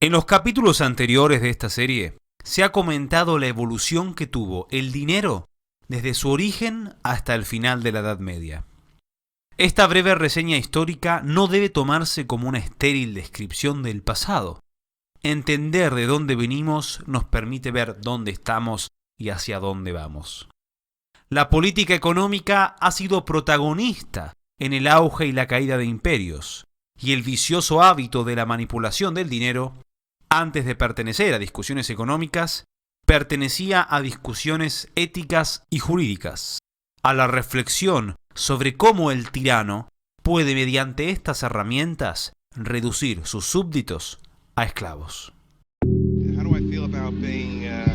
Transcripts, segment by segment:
En los capítulos anteriores de esta serie se ha comentado la evolución que tuvo el dinero desde su origen hasta el final de la Edad Media. Esta breve reseña histórica no debe tomarse como una estéril descripción del pasado. Entender de dónde venimos nos permite ver dónde estamos y hacia dónde vamos. La política económica ha sido protagonista en el auge y la caída de imperios, y el vicioso hábito de la manipulación del dinero, antes de pertenecer a discusiones económicas, pertenecía a discusiones éticas y jurídicas, a la reflexión sobre cómo el tirano puede, mediante estas herramientas, reducir sus súbditos a esclavos. How do I feel about being a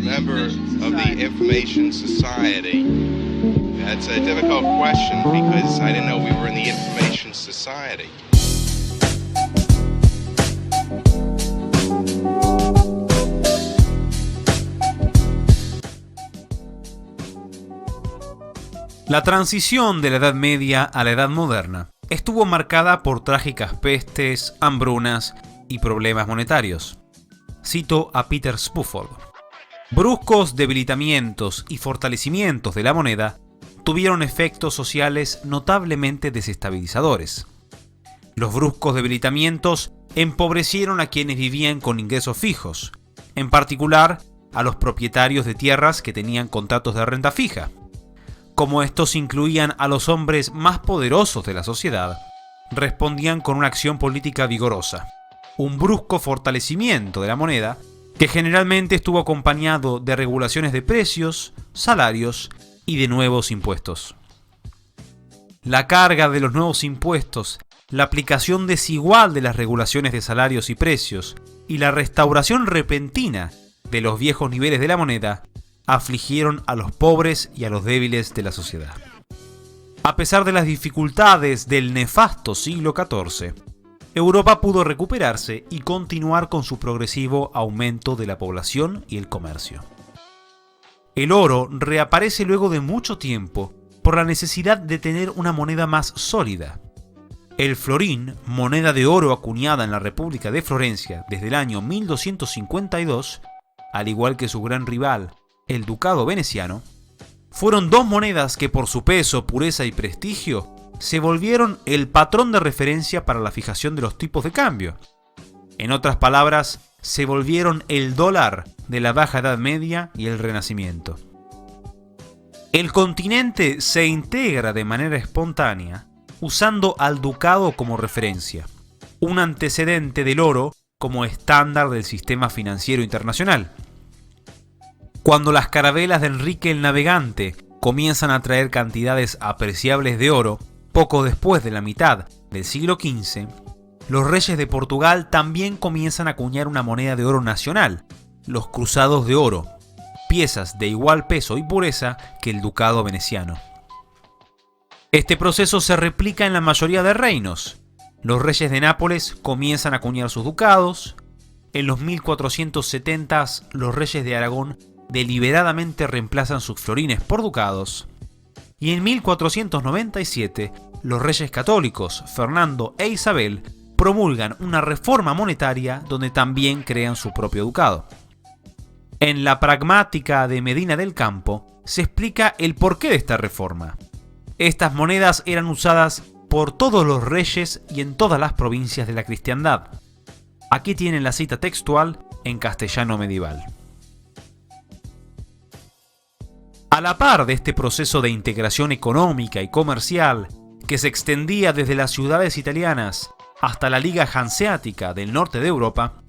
member of the Information Society? That's a difficult question because I didn't know we were in the Information Society. La transición de la Edad Media a la Edad Moderna estuvo marcada por trágicas pestes, hambrunas y problemas monetarios. Cito a Peter Spufford. Bruscos debilitamientos y fortalecimientos de la moneda tuvieron efectos sociales notablemente desestabilizadores. Los bruscos debilitamientos empobrecieron a quienes vivían con ingresos fijos, en particular a los propietarios de tierras que tenían contratos de renta fija. Como estos incluían a los hombres más poderosos de la sociedad, respondían con una acción política vigorosa, un brusco fortalecimiento de la moneda que generalmente estuvo acompañado de regulaciones de precios, salarios y de nuevos impuestos. La carga de los nuevos impuestos, la aplicación desigual de las regulaciones de salarios y precios y la restauración repentina de los viejos niveles de la moneda afligieron a los pobres y a los débiles de la sociedad. A pesar de las dificultades del nefasto siglo XIV, Europa pudo recuperarse y continuar con su progresivo aumento de la población y el comercio. El oro reaparece luego de mucho tiempo por la necesidad de tener una moneda más sólida. El florín, moneda de oro acuñada en la República de Florencia desde el año 1252, al igual que su gran rival, el ducado veneciano, fueron dos monedas que por su peso, pureza y prestigio se volvieron el patrón de referencia para la fijación de los tipos de cambio. En otras palabras, se volvieron el dólar de la Baja Edad Media y el Renacimiento. El continente se integra de manera espontánea usando al ducado como referencia, un antecedente del oro como estándar del sistema financiero internacional. Cuando las carabelas de Enrique el Navegante comienzan a traer cantidades apreciables de oro, poco después de la mitad del siglo XV, los reyes de Portugal también comienzan a acuñar una moneda de oro nacional, los cruzados de oro, piezas de igual peso y pureza que el ducado veneciano. Este proceso se replica en la mayoría de reinos. Los reyes de Nápoles comienzan a acuñar sus ducados. En los 1470 los reyes de Aragón deliberadamente reemplazan sus florines por ducados. Y en 1497 los reyes católicos, Fernando e Isabel, promulgan una reforma monetaria donde también crean su propio ducado. En la pragmática de Medina del Campo se explica el porqué de esta reforma. Estas monedas eran usadas por todos los reyes y en todas las provincias de la cristiandad. Aquí tienen la cita textual en castellano medieval. A la par de este proceso de integración económica y comercial que se extendía desde las ciudades italianas hasta la Liga Hanseática del norte de Europa,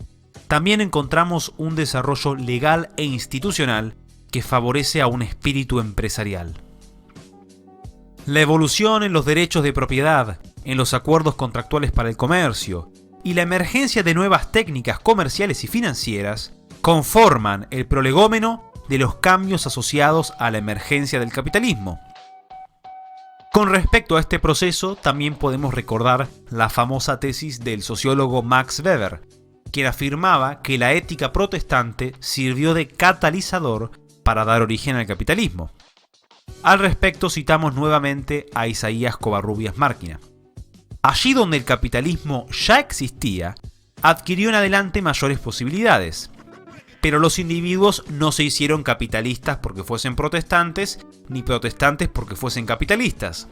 también encontramos un desarrollo legal e institucional que favorece a un espíritu empresarial. La evolución en los derechos de propiedad, en los acuerdos contractuales para el comercio y la emergencia de nuevas técnicas comerciales y financieras conforman el prolegómeno de los cambios asociados a la emergencia del capitalismo. Con respecto a este proceso, también podemos recordar la famosa tesis del sociólogo Max Weber, quien afirmaba que la ética protestante sirvió de catalizador para dar origen al capitalismo. Al respecto citamos nuevamente a Isaías Covarrubias Márquina. Allí donde el capitalismo ya existía, adquirió en adelante mayores posibilidades. Pero los individuos no se hicieron capitalistas porque fuesen protestantes, ni protestantes porque fuesen capitalistas.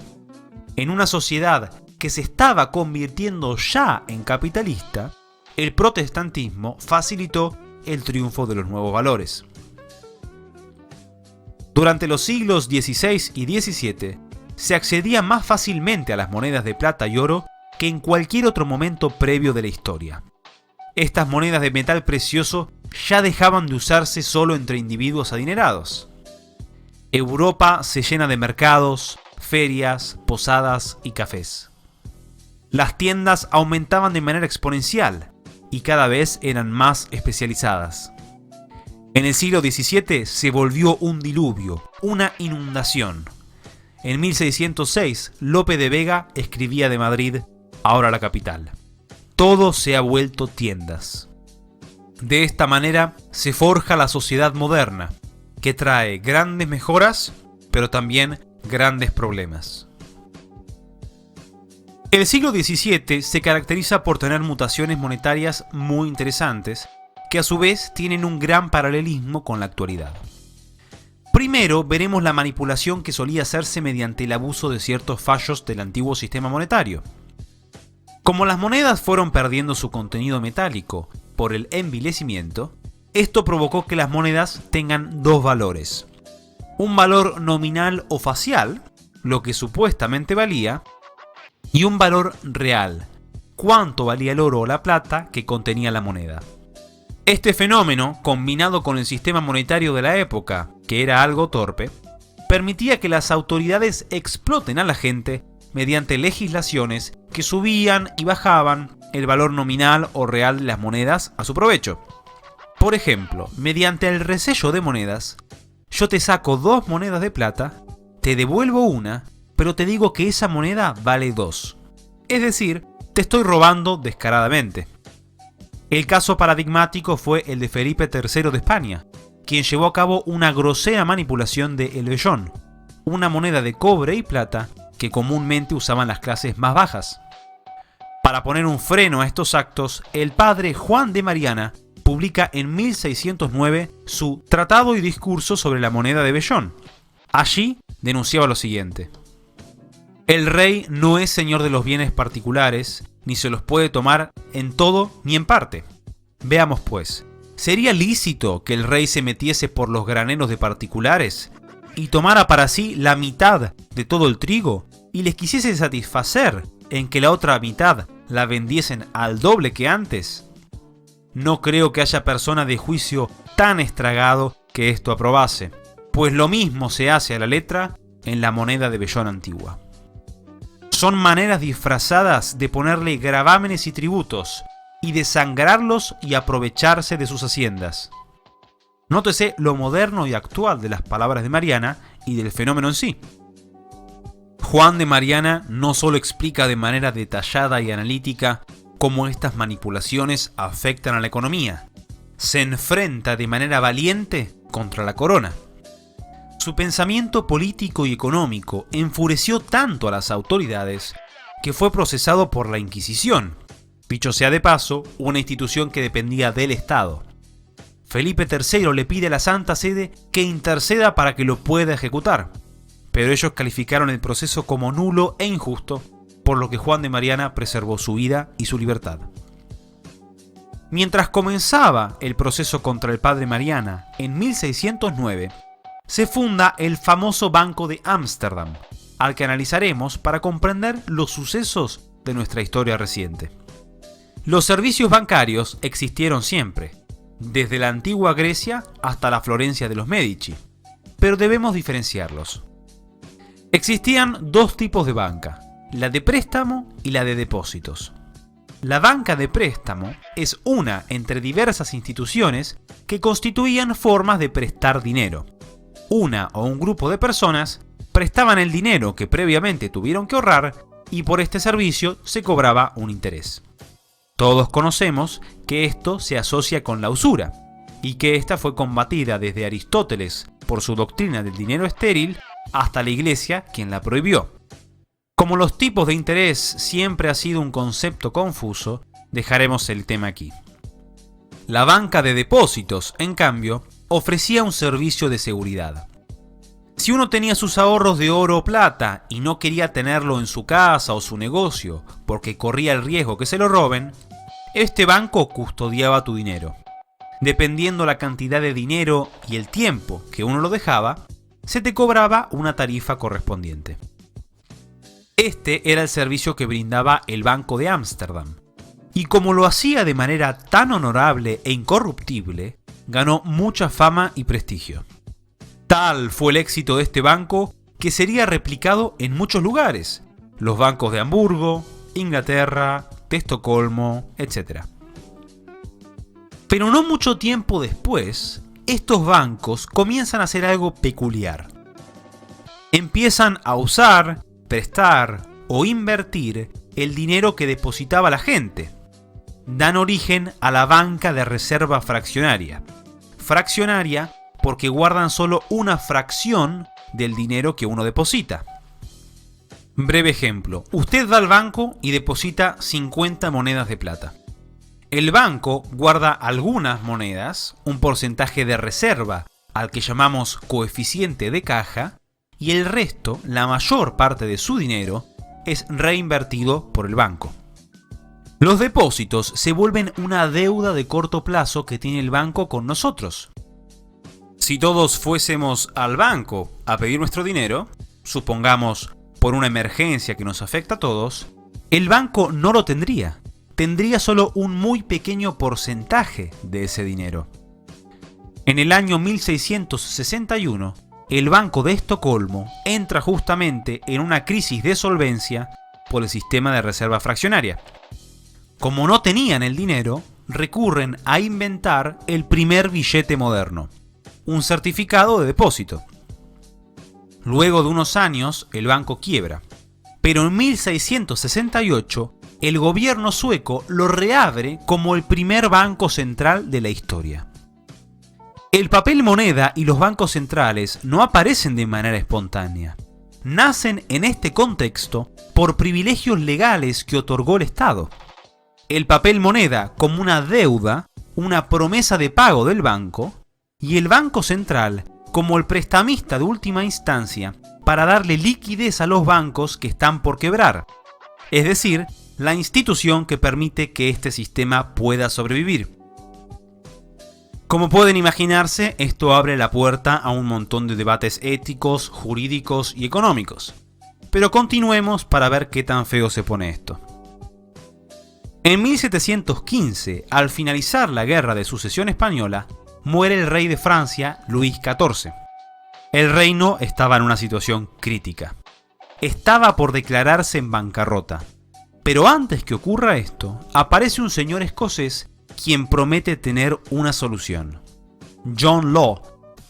En una sociedad que se estaba convirtiendo ya en capitalista, el protestantismo facilitó el triunfo de los nuevos valores. Durante los siglos XVI y XVII, se accedía más fácilmente a las monedas de plata y oro que en cualquier otro momento previo de la historia. Estas monedas de metal precioso ya dejaban de usarse solo entre individuos adinerados. Europa se llena de mercados, ferias, posadas y cafés. Las tiendas aumentaban de manera exponencial y cada vez eran más especializadas. En el siglo XVII se volvió un diluvio, una inundación. En 1606, Lope de Vega escribía de Madrid, ahora la capital: todo se ha vuelto tiendas. De esta manera se forja la sociedad moderna, que trae grandes mejoras, pero también grandes problemas. El siglo XVII se caracteriza por tener mutaciones monetarias muy interesantes, que a su vez tienen un gran paralelismo con la actualidad. Primero veremos la manipulación que solía hacerse mediante el abuso de ciertos fallos del antiguo sistema monetario. Como las monedas fueron perdiendo su contenido metálico por el envilecimiento, esto provocó que las monedas tengan dos valores: un valor nominal o facial, lo que supuestamente valía, y un valor real, cuánto valía el oro o la plata que contenía la moneda. Este fenómeno, combinado con el sistema monetario de la época, que era algo torpe, permitía que las autoridades exploten a la gente mediante legislaciones que subían y bajaban el valor nominal o real de las monedas a su provecho. Por ejemplo, mediante el resello de monedas, yo te saco 2 monedas de plata, te devuelvo una, pero te digo que esa moneda vale 2. Es decir, te estoy robando descaradamente. El caso paradigmático fue el de Felipe III de España, quien llevó a cabo una grosera manipulación de el vellón, una moneda de cobre y plata que comúnmente usaban las clases más bajas. Para poner un freno a estos actos, el padre Juan de Mariana publica en 1609 su Tratado y Discurso sobre la moneda de vellón. Allí denunciaba lo siguiente: el rey no es señor de los bienes particulares, ni se los puede tomar en todo ni en parte. Veamos pues, ¿sería lícito que el rey se metiese por los graneros de particulares y tomara para sí la mitad de todo el trigo y les quisiese satisfacer en que la otra mitad la vendiesen al doble que antes? No creo que haya persona de juicio tan estragado que esto aprobase, pues lo mismo se hace a la letra en la moneda de vellón antigua. Son maneras disfrazadas de ponerle gravámenes y tributos, y de sangrarlos y aprovecharse de sus haciendas. Nótese lo moderno y actual de las palabras de Mariana y del fenómeno en sí. Juan de Mariana no solo explica de manera detallada y analítica cómo estas manipulaciones afectan a la economía, se enfrenta de manera valiente contra la corona. Su pensamiento político y económico enfureció tanto a las autoridades que fue procesado por la Inquisición, dicho sea de paso, una institución que dependía del Estado. Felipe III le pide a la Santa Sede que interceda para que lo pueda ejecutar, pero ellos calificaron el proceso como nulo e injusto, por lo que Juan de Mariana preservó su vida y su libertad. Mientras comenzaba el proceso contra el padre Mariana en 1609, se funda el famoso Banco de Ámsterdam, al que analizaremos para comprender los sucesos de nuestra historia reciente. Los servicios bancarios existieron siempre, desde la antigua Grecia hasta la Florencia de los Medici, pero debemos diferenciarlos. Existían dos tipos de banca, la de préstamo y la de depósitos. La banca de préstamo es una entre diversas instituciones que constituían formas de prestar dinero. Una o un grupo de personas prestaban el dinero que previamente tuvieron que ahorrar y por este servicio se cobraba un interés. Todos conocemos que esto se asocia con la usura y que esta fue combatida desde Aristóteles por su doctrina del dinero estéril hasta la Iglesia, quien la prohibió. Como los tipos de interés siempre ha sido un concepto confuso, dejaremos el tema aquí. La banca de depósitos, en cambio, ofrecía un servicio de seguridad. Si uno tenía sus ahorros de oro o plata y no quería tenerlo en su casa o su negocio porque corría el riesgo que se lo roben, este banco custodiaba tu dinero. Dependiendo la cantidad de dinero y el tiempo que uno lo dejaba, se te cobraba una tarifa correspondiente. Este era el servicio que brindaba el Banco de Ámsterdam, y como lo hacía de manera tan honorable e incorruptible, ganó mucha fama y prestigio. Tal fue el éxito de este banco que sería replicado en muchos lugares, los bancos de Hamburgo, Inglaterra, de Estocolmo, etc. Pero no mucho tiempo después, estos bancos comienzan a hacer algo peculiar. Empiezan a usar, prestar o invertir el dinero que depositaba la gente. Dan origen a la banca de reserva fraccionaria. Fraccionaria porque guardan solo una fracción del dinero que uno deposita. Breve ejemplo, usted va al banco y deposita 50 monedas de plata. El banco guarda algunas monedas, un porcentaje de reserva al que llamamos coeficiente de caja, y el resto, la mayor parte de su dinero, es reinvertido por el banco. Los depósitos se vuelven una deuda de corto plazo que tiene el banco con nosotros. Si todos fuésemos al banco a pedir nuestro dinero, supongamos por una emergencia que nos afecta a todos, el banco no lo tendría. Tendría solo un muy pequeño porcentaje de ese dinero. En el año 1661, el Banco de Estocolmo entra justamente en una crisis de solvencia por el sistema de reserva fraccionaria. Como no tenían el dinero, recurren a inventar el primer billete moderno, un certificado de depósito. Luego de unos años, el banco quiebra, pero en 1668 el gobierno sueco lo reabre como el primer banco central de la historia. El papel moneda y los bancos centrales no aparecen de manera espontánea. Nacen en este contexto por privilegios legales que otorgó el Estado. El papel moneda como una deuda, una promesa de pago del banco, y el Banco Central como el prestamista de última instancia para darle liquidez a los bancos que están por quebrar, es decir, la institución que permite que este sistema pueda sobrevivir. Como pueden imaginarse, esto abre la puerta a un montón de debates éticos, jurídicos y económicos. Pero continuemos para ver qué tan feo se pone esto. En 1715, al finalizar la Guerra de Sucesión Española, muere el rey de Francia, Luis XIV. El reino estaba en una situación crítica. Estaba por declararse en bancarrota. Pero antes que ocurra esto, aparece un señor escocés quien promete tener una solución. John Law,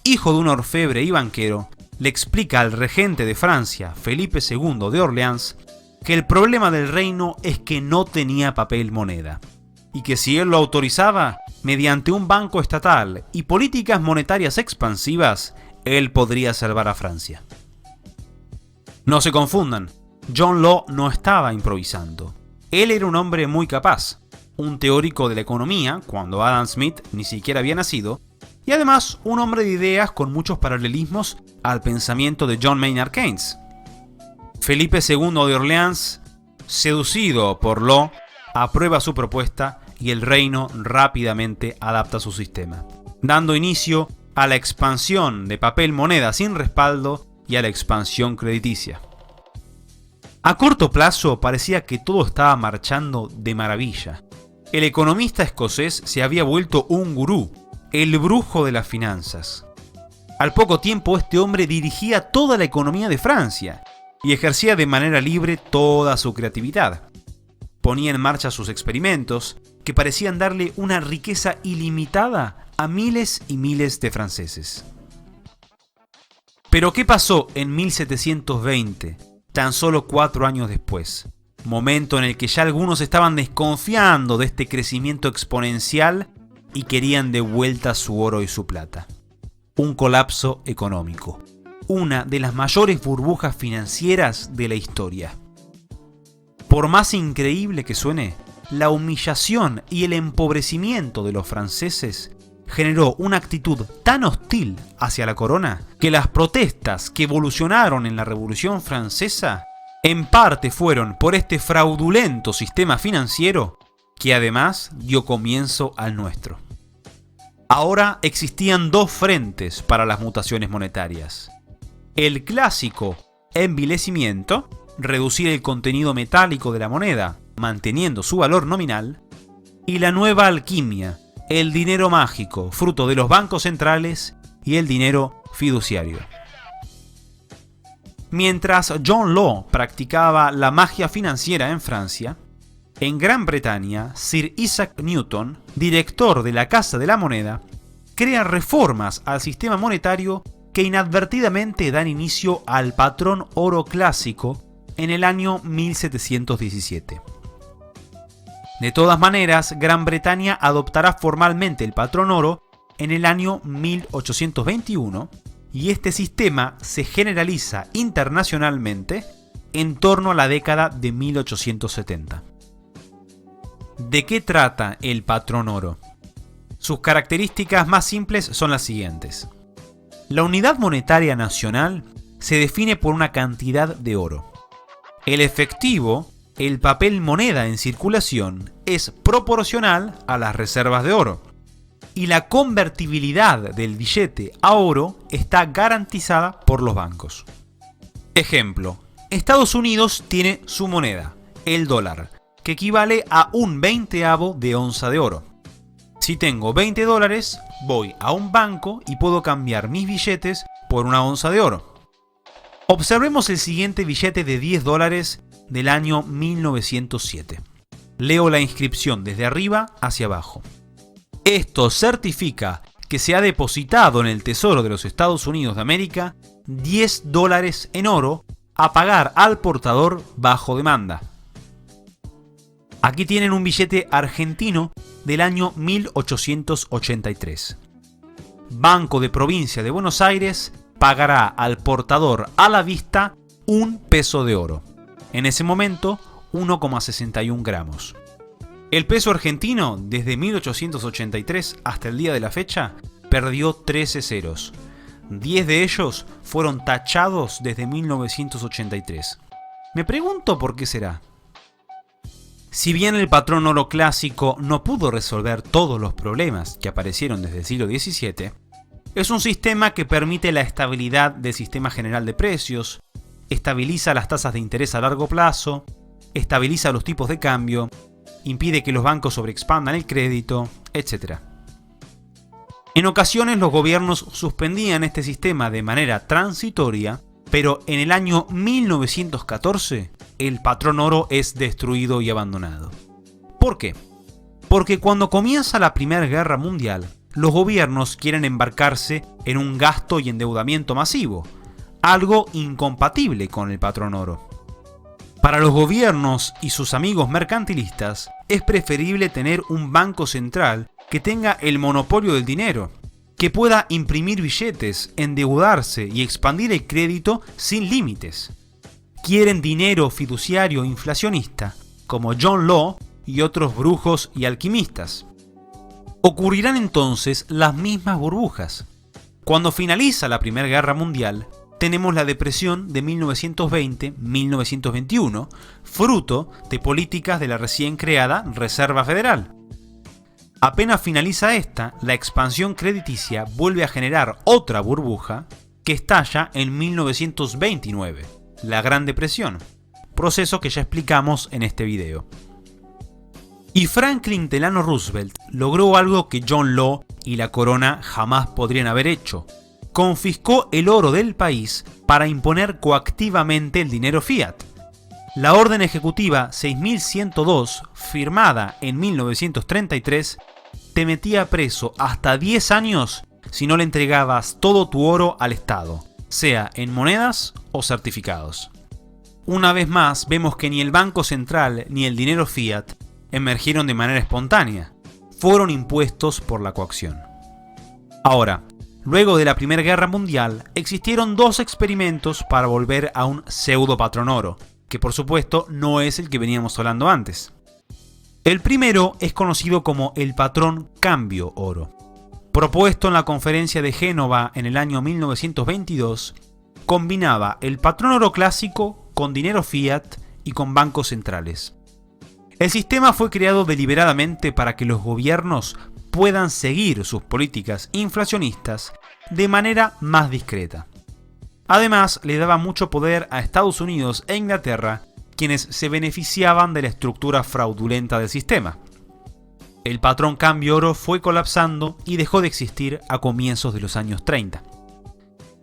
hijo de un orfebre y banquero, le explica al regente de Francia, Felipe II de Orleans, que el problema del reino es que no tenía papel moneda, y que si él lo autorizaba, mediante un banco estatal y políticas monetarias expansivas, él podría salvar a Francia. No se confundan, John Law no estaba improvisando. Él era un hombre muy capaz, un teórico de la economía, cuando Adam Smith ni siquiera había nacido, y además un hombre de ideas con muchos paralelismos al pensamiento de John Maynard Keynes. Felipe II de Orleans, seducido por Law, aprueba su propuesta y el reino rápidamente adapta su sistema, dando inicio a la expansión de papel moneda sin respaldo y a la expansión crediticia. A corto plazo parecía que todo estaba marchando de maravilla. El economista escocés se había vuelto un gurú, el brujo de las finanzas. Al poco tiempo este hombre dirigía toda la economía de Francia y ejercía de manera libre toda su creatividad. Ponía en marcha sus experimentos que parecían darle una riqueza ilimitada a miles y miles de franceses. Pero ¿qué pasó en 1720, tan solo 4 años después? Momento en el que ya algunos estaban desconfiando de este crecimiento exponencial y querían de vuelta su oro y su plata. Un colapso económico, una de las mayores burbujas financieras de la historia. Por más increíble que suene, la humillación y el empobrecimiento de los franceses generó una actitud tan hostil hacia la corona que las protestas que evolucionaron en la Revolución Francesa en parte fueron por este fraudulento sistema financiero que además dio comienzo al nuestro. Ahora existían dos frentes para las mutaciones monetarias. El clásico envilecimiento, reducir el contenido metálico de la moneda, manteniendo su valor nominal, y la nueva alquimia, el dinero mágico, fruto de los bancos centrales y el dinero fiduciario. Mientras John Law practicaba la magia financiera en Francia, en Gran Bretaña, Sir Isaac Newton, director de la Casa de la Moneda, crea reformas al sistema monetario que inadvertidamente dan inicio al patrón oro clásico en el año 1717. De todas maneras, Gran Bretaña adoptará formalmente el patrón oro en el año 1821 y este sistema se generaliza internacionalmente en torno a la década de 1870. ¿De qué trata el patrón oro? Sus características más simples son las siguientes. La unidad monetaria nacional se define por una cantidad de oro. El efectivo, el papel moneda en circulación, es proporcional a las reservas de oro. Y la convertibilidad del billete a oro está garantizada por los bancos. Ejemplo, Estados Unidos tiene su moneda, el dólar, que equivale a un 20avo de onza de oro. Si tengo 20 dólares, voy a un banco y puedo cambiar mis billetes por una onza de oro. Observemos el siguiente billete de 10 dólares del año 1907. Leo la inscripción desde arriba hacia abajo. Esto certifica que se ha depositado en el Tesoro de los Estados Unidos de América 10 dólares en oro a pagar al portador bajo demanda. Aquí tienen un billete argentino del año 1883. Banco de Provincia de Buenos Aires pagará al portador a la vista un peso de oro. En ese momento, 1,61 gramos. El peso argentino, desde 1883 hasta el día de la fecha, perdió 13 ceros. 10 de ellos fueron tachados desde 1983. Me pregunto por qué será. Si bien el patrón oro clásico no pudo resolver todos los problemas que aparecieron desde el siglo XVII, es un sistema que permite la estabilidad del sistema general de precios, estabiliza las tasas de interés a largo plazo, estabiliza los tipos de cambio, impide que los bancos sobreexpandan el crédito, etc. En ocasiones los gobiernos suspendían este sistema de manera transitoria, pero en el año 1914 el patrón oro es destruido y abandonado. ¿Por qué? Porque cuando comienza la Primera Guerra Mundial, los gobiernos quieren embarcarse en un gasto y endeudamiento masivo, algo incompatible con el patrón oro. Para los gobiernos y sus amigos mercantilistas, es preferible tener un banco central que tenga el monopolio del dinero, que pueda imprimir billetes, endeudarse y expandir el crédito sin límites. Quieren dinero fiduciario inflacionista, como John Law y otros brujos y alquimistas. Ocurrirán entonces las mismas burbujas. Cuando finaliza la Primera Guerra Mundial, tenemos la depresión de 1920-1921, fruto de políticas de la recién creada Reserva Federal. Apenas finaliza esta, la expansión crediticia vuelve a generar otra burbuja que estalla en 1929, la Gran Depresión, proceso que ya explicamos en este video. Y Franklin Delano Roosevelt logró algo que John Law y la corona jamás podrían haber hecho. Confiscó el oro del país para imponer coactivamente el dinero fiat. La orden ejecutiva 6102, firmada en 1933, te metía preso hasta 10 años si no le entregabas todo tu oro al Estado, sea en monedas o certificados. Una vez más, vemos que ni el Banco Central ni el dinero fiat emergieron de manera espontánea, fueron impuestos por la coacción. Ahora, luego de la Primera Guerra Mundial, existieron dos experimentos para volver a un pseudo patrón oro, que por supuesto no es el que veníamos hablando antes. El primero es conocido como el patrón cambio oro. Propuesto en la conferencia de Génova en el año 1922, combinaba el patrón oro clásico con dinero fiat y con bancos centrales. El sistema fue creado deliberadamente para que los gobiernos puedan seguir sus políticas inflacionistas de manera más discreta. Además, le daba mucho poder a Estados Unidos e Inglaterra, quienes se beneficiaban de la estructura fraudulenta del sistema. El patrón cambio oro fue colapsando y dejó de existir a comienzos de los años 30.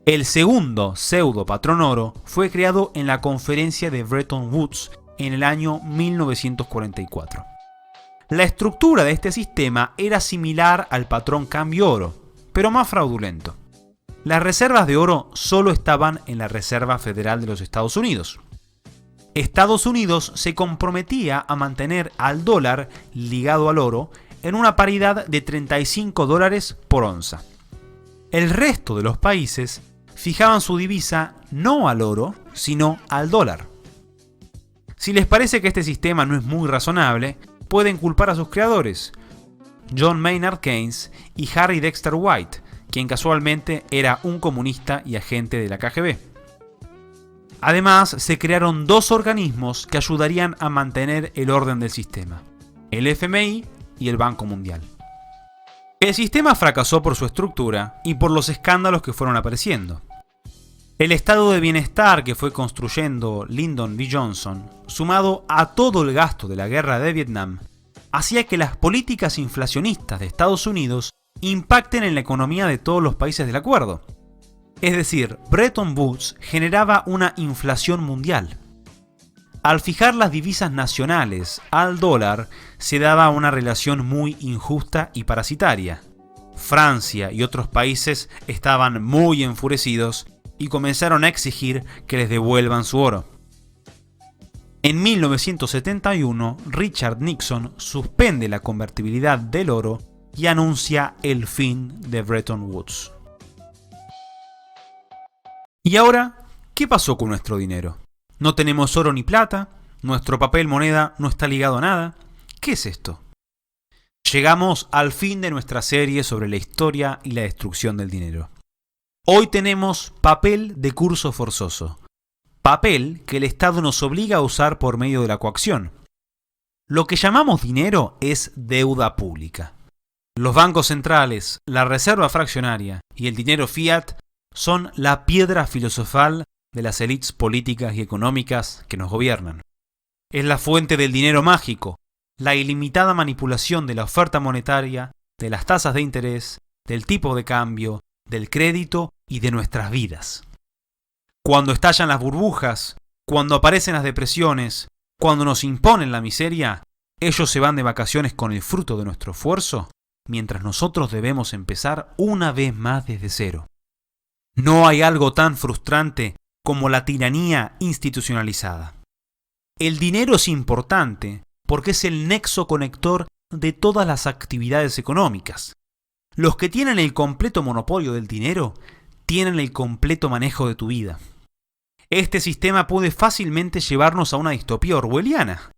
El segundo pseudo patrón oro fue creado en la conferencia de Bretton Woods en el año 1944. La estructura de este sistema era similar al patrón cambio oro, pero más fraudulento. Las reservas de oro solo estaban en la Reserva Federal de los Estados Unidos. Estados Unidos se comprometía a mantener al dólar ligado al oro en una paridad de $35 por onza. El resto de los países fijaban su divisa no al oro, sino al dólar. Si les parece que este sistema no es muy razonable, pueden culpar a sus creadores, John Maynard Keynes y Harry Dexter White, quien casualmente era un comunista y agente de la KGB. Además, se crearon dos organismos que ayudarían a mantener el orden del sistema, el FMI y el Banco Mundial. El sistema fracasó por su estructura y por los escándalos que fueron apareciendo. El estado de bienestar que fue construyendo Lyndon B. Johnson, sumado a todo el gasto de la guerra de Vietnam, hacía que las políticas inflacionistas de Estados Unidos impacten en la economía de todos los países del acuerdo. Es decir, Bretton Woods generaba una inflación mundial. Al fijar las divisas nacionales al dólar, se daba una relación muy injusta y parasitaria. Francia y otros países estaban muy enfurecidos y comenzaron a exigir que les devuelvan su oro. En 1971, Richard Nixon suspende la convertibilidad del oro y anuncia el fin de Bretton Woods. ¿Y ahora qué pasó con nuestro dinero? No tenemos oro ni plata, nuestro papel moneda no está ligado a nada. ¿Qué es esto? Llegamos al fin de nuestra serie sobre la historia y la destrucción del dinero. Hoy tenemos papel de curso forzoso, papel que el Estado nos obliga a usar por medio de la coacción. Lo que llamamos dinero es deuda pública. Los bancos centrales, la reserva fraccionaria y el dinero fiat son la piedra filosofal de las élites políticas y económicas que nos gobiernan. Es la fuente del dinero mágico, la ilimitada manipulación de la oferta monetaria, de las tasas de interés, del tipo de cambio, del crédito y de nuestras vidas. Cuando estallan las burbujas, cuando aparecen las depresiones, cuando nos imponen la miseria, ellos se van de vacaciones con el fruto de nuestro esfuerzo, mientras nosotros debemos empezar una vez más desde cero. No hay algo tan frustrante como la tiranía institucionalizada. El dinero es importante porque es el nexo conector de todas las actividades económicas. Los que tienen el completo monopolio del dinero tienen el completo manejo de tu vida. Este sistema puede fácilmente llevarnos a una distopía orwelliana.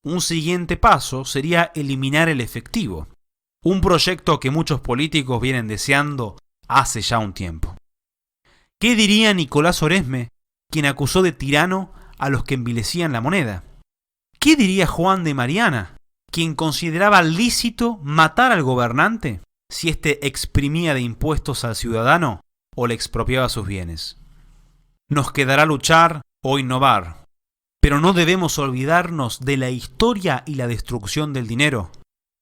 Un siguiente paso sería eliminar el efectivo, un proyecto que muchos políticos vienen deseando hace ya un tiempo. ¿Qué diría Nicolás Oresme, quien acusó de tirano a los que envilecían la moneda? ¿Qué diría Juan de Mariana, quien consideraba lícito matar al gobernante si éste exprimía de impuestos al ciudadano o le expropiaba sus bienes? Nos quedará luchar o innovar, pero no debemos olvidarnos de la historia y la destrucción del dinero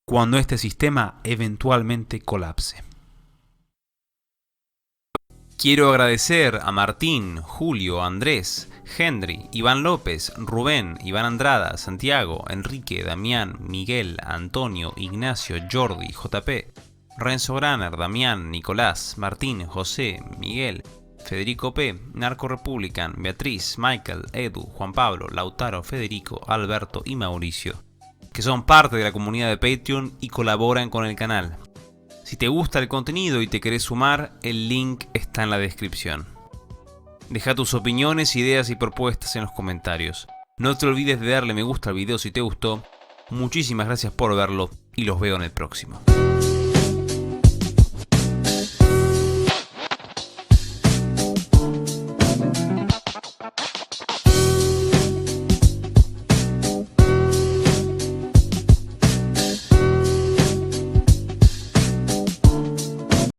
cuando este sistema eventualmente colapse. Quiero agradecer a Martín, Julio, Andrés, Henry, Iván López, Rubén, Iván Andrada, Santiago, Enrique, Damián, Miguel, Antonio, Ignacio, Jordi, JP, Renzo Graner, Damián, Nicolás, Martín, José, Miguel, Federico P., Narco Republican, Beatriz, Michael, Edu, Juan Pablo, Lautaro, Federico, Alberto y Mauricio, que son parte de la comunidad de Patreon y colaboran con el canal. Si te gusta el contenido y te querés sumar, el link está en la descripción. Deja tus opiniones, ideas y propuestas en los comentarios. No te olvides de darle me gusta al video si te gustó Muchísimas gracias por verlo y los veo en el próximo.